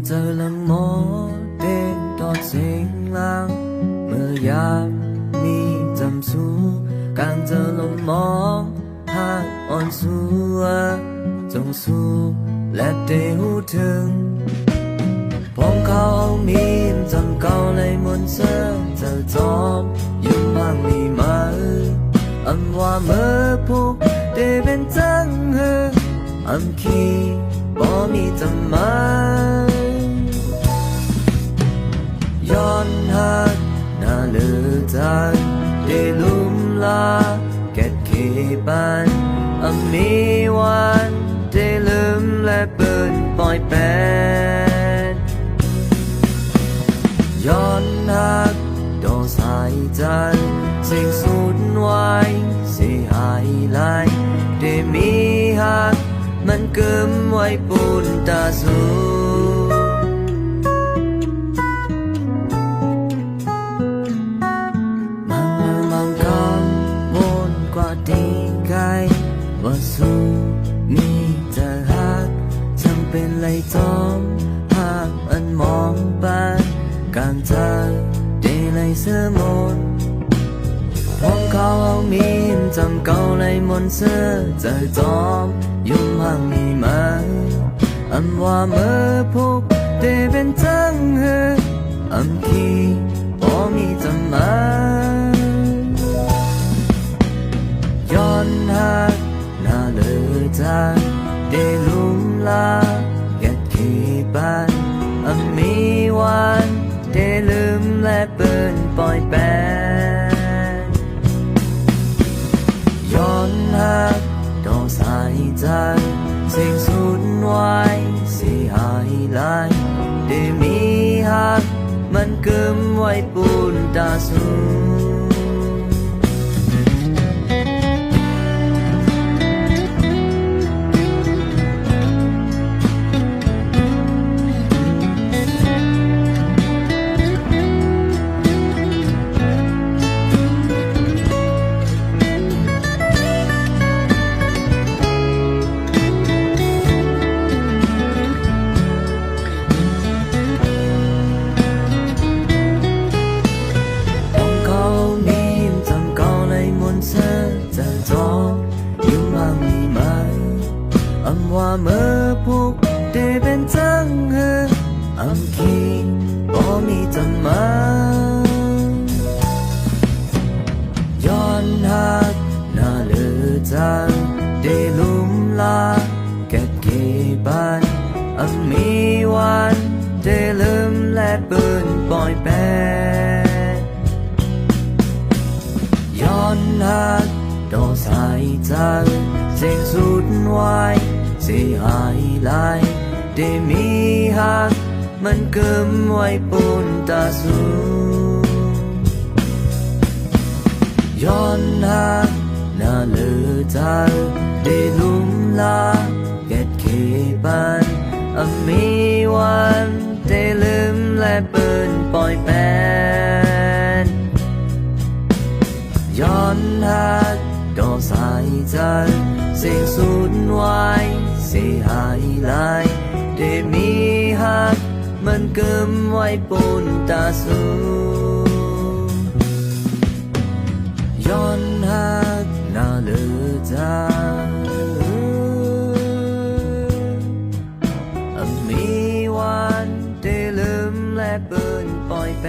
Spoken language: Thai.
เจอละหมอเด็กตอดเสียงลางเมื่อยามมีจำสูกางเจอละหมอหากอ่อนสัวจงสู้และได้หูถึงผมเขามีจำเก่าเลยมนเสื้อเจอจอมยุ่งพังมีมาอำว่าเมื่อผูกได้เป็นจังเฮอำคีบ่มีจำมาย้อนหักหน้าเลือจากได้ลุ่มลาแก่เขบันมีวันได้ลืมและเปิดปล่อยแปดย้อนหักดอกสายจันเสียงสูดไว้เสียหายไหลได้มีหักมันเกิมไว้ปูนตาสูมังกรบนกว่าดีไกลว่าสู้มีจะหักจำเป็นไรจอมหากอันมองไปการจากได้ไรเสื้อมนผมเขามีจำเก่าไรมนเสื้อเจอจอมยุ่งห่างมีมาอำว่าเมื่อผูกได้เป็นจังเฮอำคีบ่มีจำมาย้อนหักหน้าเลือจากได้ลุ่มลาแก่เขบันมีวันได้ลืมและเปิดปล่อยแปดย้อนหักดอกสายจันเสียงสูดไว้เสียหายไหลได้มีหักมันเกิมไว้ปูนตาสูว่าเมื่อผูกได้เป็นจังเฮอำคีบ่มีจำมาย้อนหักหน้าเลือจากได้ลุ่มลาแก่เขบันมีวันได้ลืมและเปิดปล่อยแปดย้อนหักดอกสายจากเสียงสูดไว้เสียหายไหลได้มีหักมันเกิมไว้ปูนตาสูย้อนหักหน้าเลือจากได้ลุ่มลาแก่เขบันมีวันได้ลืมและเปิดปล่อยแปดย้อนหักดอกสายจันเสียงสูดไว้เสียหายไหลได้มีหักมันเกิมไว้ปูนตาสูย้อนหักหน้าเลือจากมีวันได้ลืมและเปิดปล่อยแป